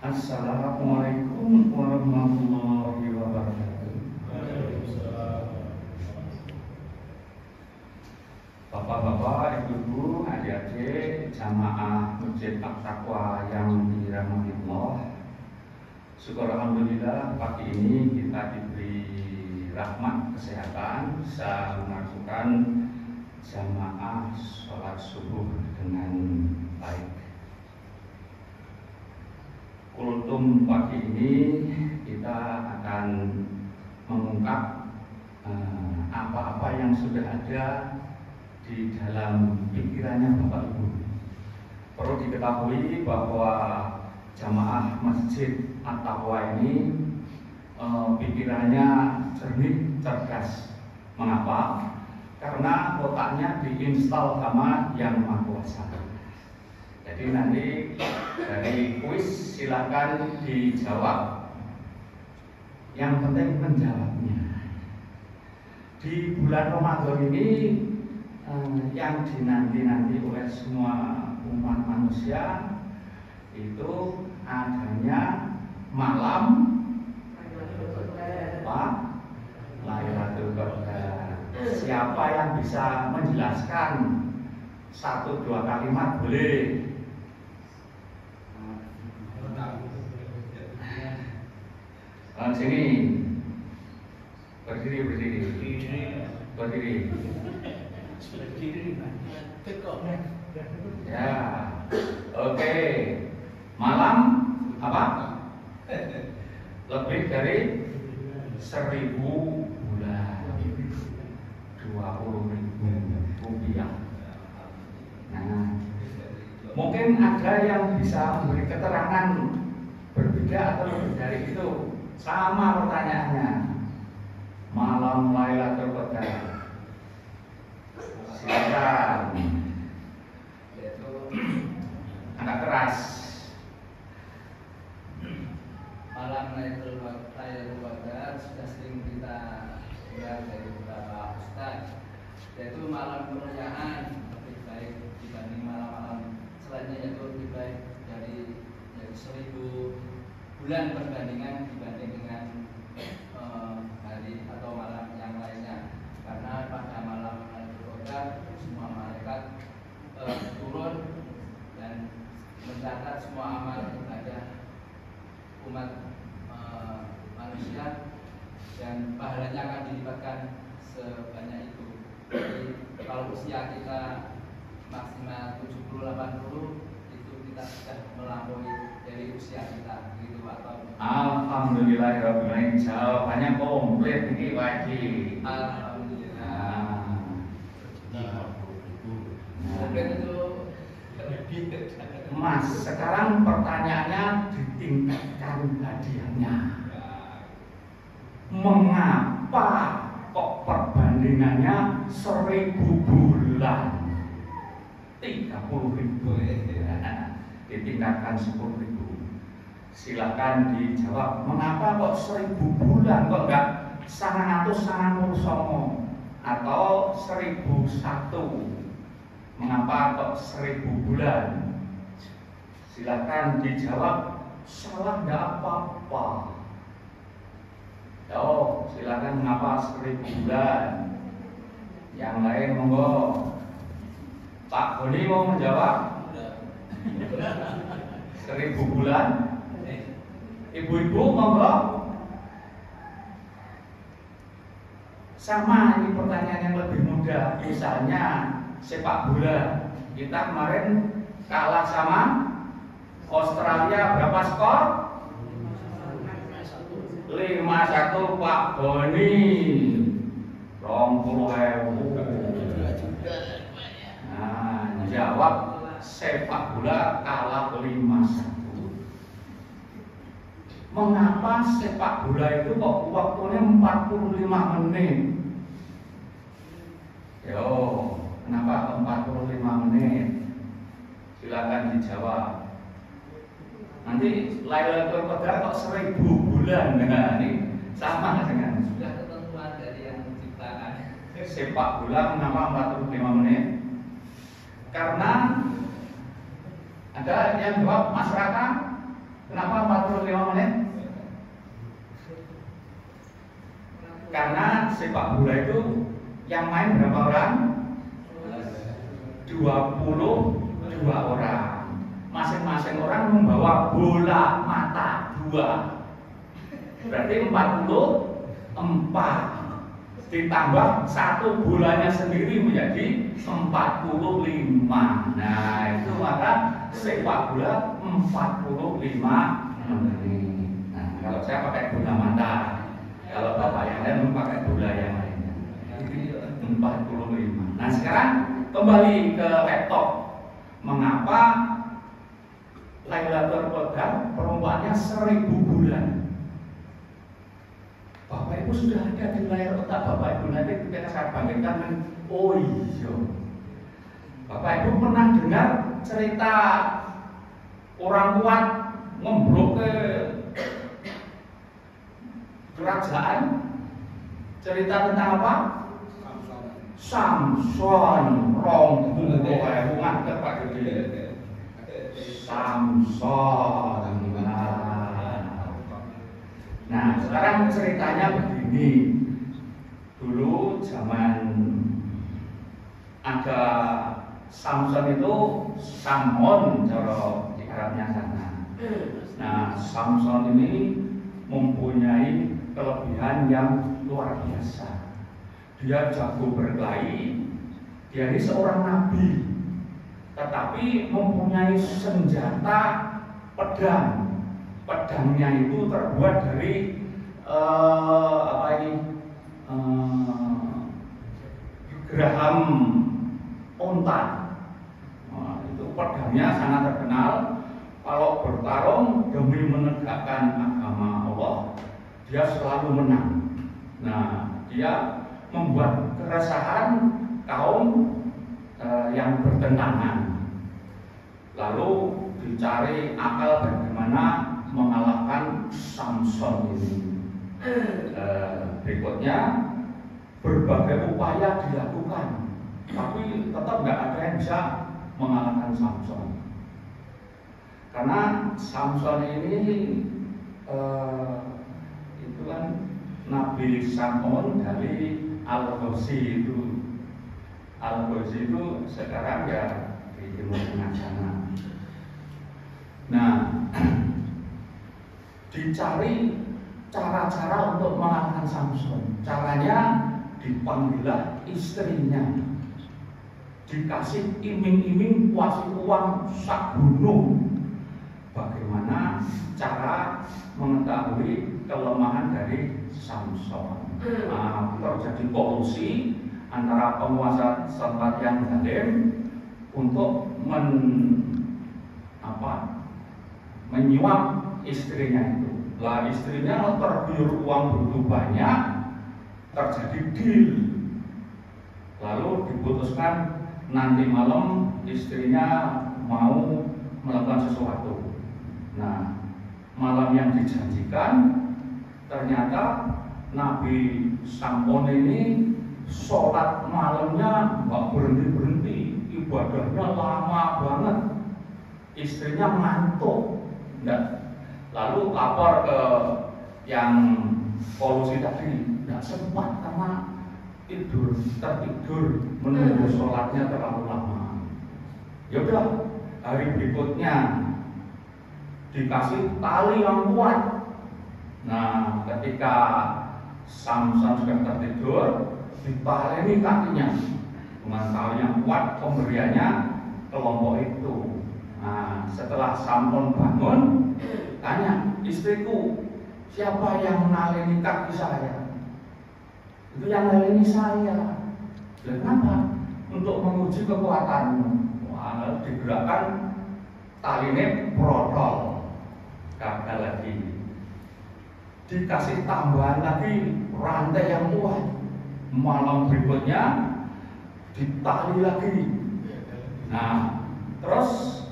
Assalamualaikum warahmatullahi wabarakatuh. Bapak-bapak, ibu-ibu, adik-adik, jamaah Masjid At-Taqwa yang dirahmati Allah. Syukur alhamdulillah pagi ini kita diberi rahmat kesehatan bisa melakukan jamaah sholat subuh dengan baik. Kultum pagi ini kita akan mengungkap apa-apa yang sudah ada di dalam pikirannya Bapak Ibu. Perlu diketahui bahwa jamaah Masjid At-Taqwa ini pikirannya jernih, cerdas. Mengapa? Karena otaknya diinstal sama Yang Maha Kuasa. Jadi nanti dari kuis silakan dijawab. Yang penting menjawabnya. Di bulan Ramadan ini yang dinanti-nanti oleh semua umat manusia itu adanya malam Lailatul Qadar. Siapa yang bisa menjelaskan 1-2 kalimat boleh? Sini berdiri. Ya, oke. Malam apa? Lebih dari 1000 bulan, 20.000 rupiah. Nah, mungkin ada yang bisa memberi keterangan berbeda atau lebih dari itu. Sama pertanyaannya. Malam Lailatul Qadar. Silakan. Yaitu agak keras. malam Lailatul Qadar sudah sering kita dengar dari beberapa ustaz. Yaitu malam kemuliaan lebih baik dibanding malam-malam selainnya, yaitu lebih baik dari 1000 bulan perbandingan dibanding dengan hari atau malam yang lainnya. Karena pada malam Lailatul Qadar semua malaikat turun dan mencatat semua amal ibadah umat manusia, dan pahalanya akan dilipatkan sebanyak itu. Jadi kalau usia kita maksimal 70-80 itu kita sudah melampaui dari usia kita, gitu atau Alhamdulillahirobbilalamin. Jawabannya komplit ini wajib. Alhamdulillah. Komplit itu Mas, sekarang pertanyaannya ditingkatkan hadiahnya. Mengapa kok perbandingannya 1000 bulan? 30.000 ditingkatkan 10.000. Silakan dijawab. Mengapa kok 1000 bulan? Kok enggak 999 atau 1001? Mengapa kok 1000 bulan? Silakan dijawab. Salah enggak apa-apa. Oh, silakan. Mengapa 1000 bulan? Yang lain monggo. Pak Boni mau menjawab? 1000 bulan. Ibu-ibu monggo. Sama, ini pertanyaan yang lebih mudah. Misalnya sepak bola, kita kemarin kalah sama Australia, berapa skor? 5-1. Pak Boni 20.000. Nah, jawab sepak bola kalah 5-1. Mengapa sepak bola itu kok waktunya 45 menit? Yo, kenapa 45 menit? Silakan dijawab. Nanti Lailatul Qadar kok 1000 bulan? Nah, ini sama dengan sudah ketentuan dari yang menciptakan. Sepak bola kenapa 45 menit? Karena ada yang jawab masyarakat Kenapa 45 menit? Karena sepak bola itu yang main berapa orang? 22 orang. Masing-masing orang membawa bola mata 2. Berarti 44. Ditambah satu bolanya sendiri menjadi 45. Nah, itu maka sepak bola 45 menit. Nah, kalau saya pakai bola mata, kalau Bapak yang lain pakai bola yang lainnya. 45. Nah, sekarang kembali ke laptop. Mengapa Lailatul Qadar perempuannya 1000 bulan? Bapak Ibu sudah ada di layar otak Bapak Ibu. Nanti ketika saya bagikan, oh iya, Bapak Ibu pernah dengar cerita orang kuat ngemblok ke kerajaan? Cerita tentang apa? Samson. Rong buku kayak ngadeg Pak Gede. Samson. Nah, sekarang ceritanya begini. Dulu zaman ada Samson itu Samon cara di Arabnya sana. Nah, Samson ini mempunyai kelebihan yang luar biasa. Dia jago berkelahi. Dia ini seorang nabi, tetapi mempunyai senjata pedang. Pedangnya itu terbuat dari geraham onta. Nah, itu pedangnya sangat terkenal. Kalau bertarung demi menegakkan agama Allah, dia selalu menang. Nah, dia membuat keresahan kaum yang bertentangan. Lalu dicari akal bagaimana mengalahkan Samson ini. Berikutnya berbagai upaya dilakukan, tapi tetap nggak ada yang bisa mengalahkan Samson. Karena Samson ini itu kan Nabi Samson dari Al-Ghosi itu. Al-Ghosi itu sekarang ya di Timur Tengah sana. Nah, dicari cara-cara untuk mengalahkan Samson. Caranya dipanggillah istrinya, dikasih iming-iming kuasi uang sak gunung. Bagaimana cara mengetahui kelemahan dari Samson? Nah, terjadi kolusi antara penguasa setempat yang zalim untuk menyuap istrinya itu. Lah, istrinya tergiur uang begitu banyak, terjadi deal. Lalu diputuskan nanti malam istrinya mau melakukan sesuatu. Nah, malam yang dijanjikan ternyata Nabi Samson ini sholat malamnya nggak berhenti-berhenti, ibadahnya lama banget. Istrinya ngantuk, lalu lapor ke yang polusi tadi, nggak sempat karena tertidur menunggu sholatnya terlalu lama. Ya udah, hari berikutnya dikasih tali yang kuat. Nah, ketika Samson sudah tertidur, ditaleni kakinya dengan tali yang kuat, pemberiannya kelompok itu. Nah, setelah Samson bangun, tanya istriku, siapa yang naleni kaki saya? Itu yang naleni saya. Kenapa? Untuk menguji kekuatanmu. Wah, digerakkan taline protol, gagal lagi. Dikasih tambahan lagi rantai yang kuat. Malam berikutnya ditali lagi. Nah, terus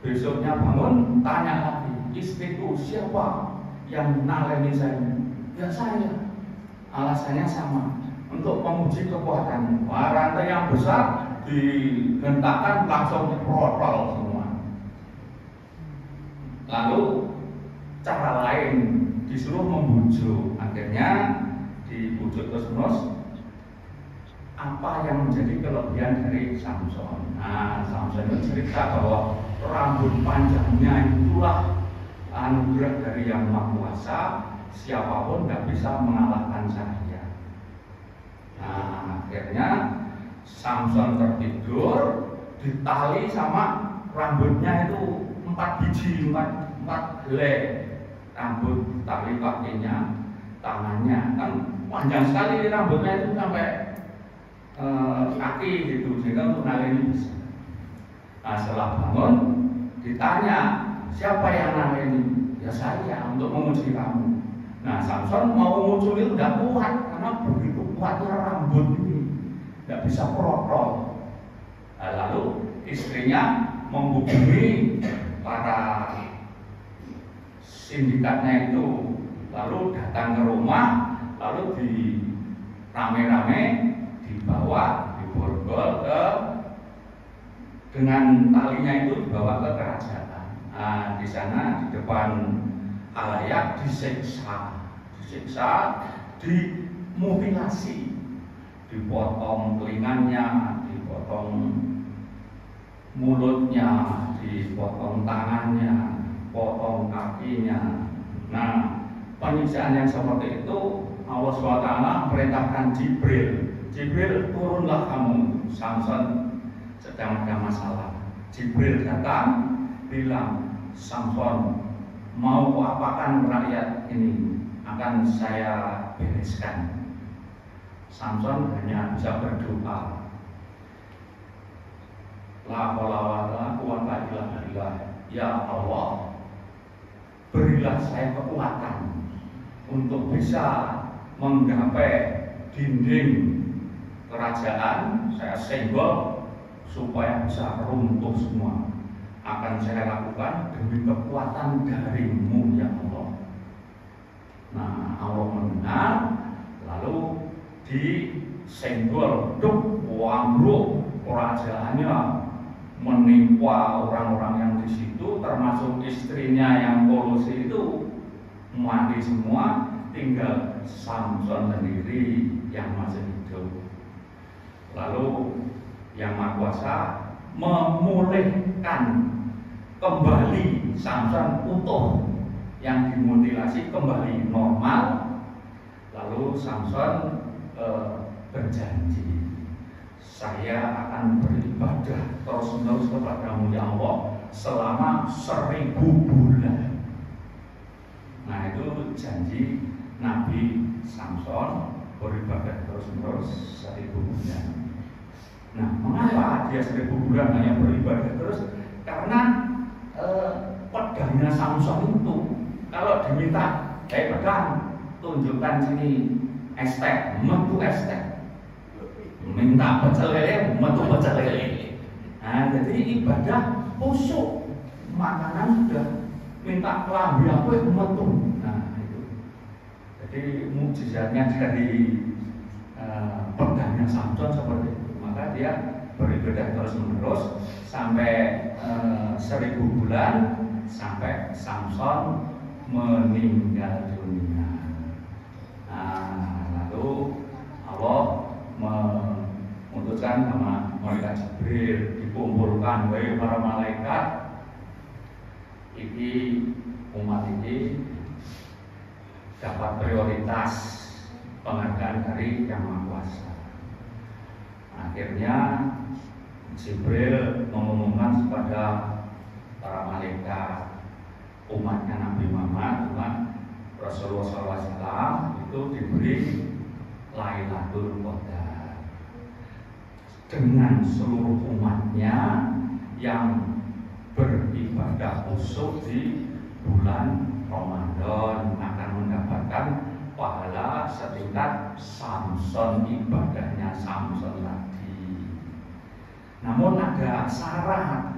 besoknya bangun, tanya lagi, istriku, siapa yang naleni saya? Ya saya. Alasannya sama, untuk menguji kekuatanmu. Wah, rantai yang besar dihentakkan langsung protol semua. lalu cara lain disuruh membujuk. Akhirnya dibujuk terus-menerus apa yang menjadi kelebihan dari Samson. Nah, Samson itu cerita bahwa rambut panjangnya itulah anugerah dari Yang Maha Kuasa, siapapun tidak bisa mengalahkan saya. Nah, akhirnya Samson tertidur, ditali sama rambutnya itu 4 biji, 4 helai rambut, tali kakinya, tangannya, kan panjang sekali rambutnya itu sampai kaki gitu, sehingga untuk naleni bisa. Nah, setelah bangun ditanya, siapa yang naleni? Ya saya, untuk menguji kamu. Nah, Samson mau muncul itu tidak kuat karena begitu kuatnya rambut ini, tidak bisa protol. Nah, lalu istrinya menghubungi para sindikatnya itu, lalu datang ke rumah, lalu di rame-rame dibawa, diborgol ke, dengan talinya itu dibawa ke kerajaan. Nah, di sana di depan halayak disiksa, dimutilasi, dipotong telinganya, dipotong mulutnya, dipotong tangannya, potong kakinya. Nah, penyiksaan yang seperti itu Allah SWT perintahkan Jibril, turunlah kamu, Samson sedang ada masalah. Jibril datang bilang, Samson, mau apakan rakyat ini, akan saya bereskan. Samson hanya bisa berdoa, la haula wala quwwata illa billah, ya Allah, berilah saya kekuatan untuk bisa menggapai dinding kerajaan, saya senggol supaya bisa runtuh semua. Akan saya lakukan demi kekuatan darimu, ya Allah. Nah, Allah mendengar, lalu disenggol, ambruk kerajaannya, menimpa orang-orang yang di situ, termasuk istrinya yang kolusi itu mati semua, tinggal Samson sendiri yang masih hidup. Lalu Yang Maha Kuasa memulihkan kembali Samson utuh, yang dimutilasi kembali normal. Lalu Samson berjanji, saya akan beribadah terus-menerus kepadamu, ya Allah, selama 1000 bulan. Nah, itu janji Nabi Samson, beribadah terus-menerus 1000 bulan. Nah, mengapa dia 1000 bulan hanya beribadah terus? Karena pedangnya Samson itu, kalau diminta, pedang, tunjukkan sini estek, metu estek, minta pecel lele, metu pecel lele. Nah, jadi ibadah khusyuk, makanan sudah minta kelambi aku metu. Nah, itu. Jadi mukjizatnya dari pedangnya Samson seperti itu. Maka dia beribadah terus-menerus sampai 1000 bulan, sampai Samson meninggal dunia. Nah, lalu Allah memutuskan sama malaikat Jibril, dikumpulkan, wahai para malaikat, ini umat ini dapat prioritas penghargaan dari Yang Maha Kuasa. Akhirnya Jibril mengumumkan kepada para malaikat, umatnya Nabi Muhammad, umat Rasulullah SAW itu diberi Lailatul Qadar dengan seluruh umatnya yang beribadah khusyuk di bulan Ramadan akan mendapatkan pahala setingkat Samson, ibadahnya Samson tadi. Namun ada syarat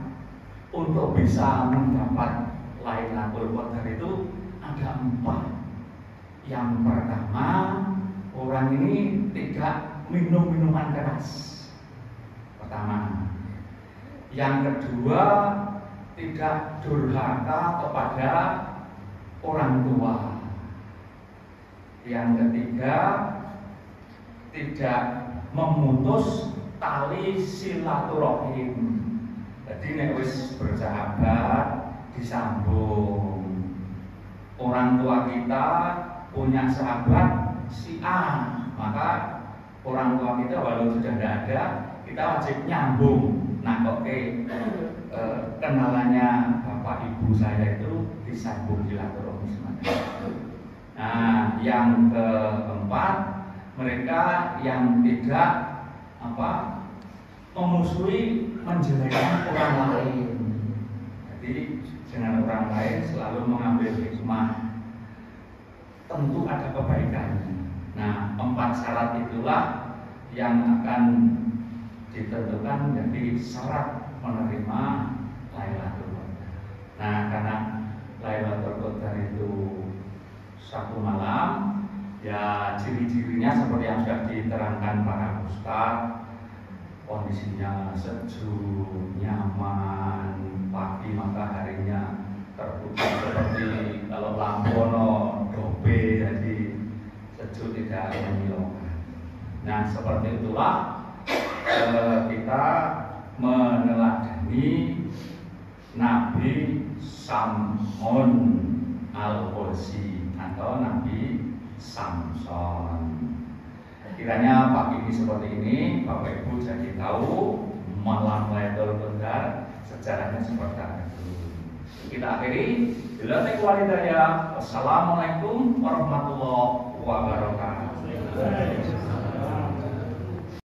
untuk bisa mendapat Lailatul Qadar itu ada 4. Yang pertama, orang ini tidak minum minuman keras. Pertama. Yang kedua, tidak durhaka kepada orang tua. Yang ketiga, tidak memutus tali silaturahim. Jadi nek wis bersahabat disambung. Orang tua kita punya sahabat si A, maka orang tua kita walau sudah tidak ada, kita wajib nyambung. Nah, oke, kenalannya bapak ibu saya itu disambung silaturahmi semacam. Nah, yang keempat, mereka yang tidak memusuhi, menjelekkan orang lain. Jadi dengan orang lain selalu mengambil hikmah, tentu ada kebaikannya. Nah, 4 syarat itulah yang akan ditentukan menjadi syarat menerima Lailatul Qadar. Nah, karena Lailatul Qadar itu 1 malam, ya ciri-cirinya seperti yang sudah diterangkan para ustadz. Kondisinya sejuk, nyaman, pagi mataharinya terputih seperti kalau Lambono, Dobe, jadi sejuk tidak menyilaukan. Nah, seperti itulah kita meneladani Nabi Sam'un Al-Qursi atau Nabi Samson. Kiranya pagi ini seperti ini, Bapak Ibu jadi tahu malam Lailatul Qadar sejarahnya seperti itu. Kita akhiri. Bila walidaya. Wassalamualaikum warahmatullahi wabarakatuh.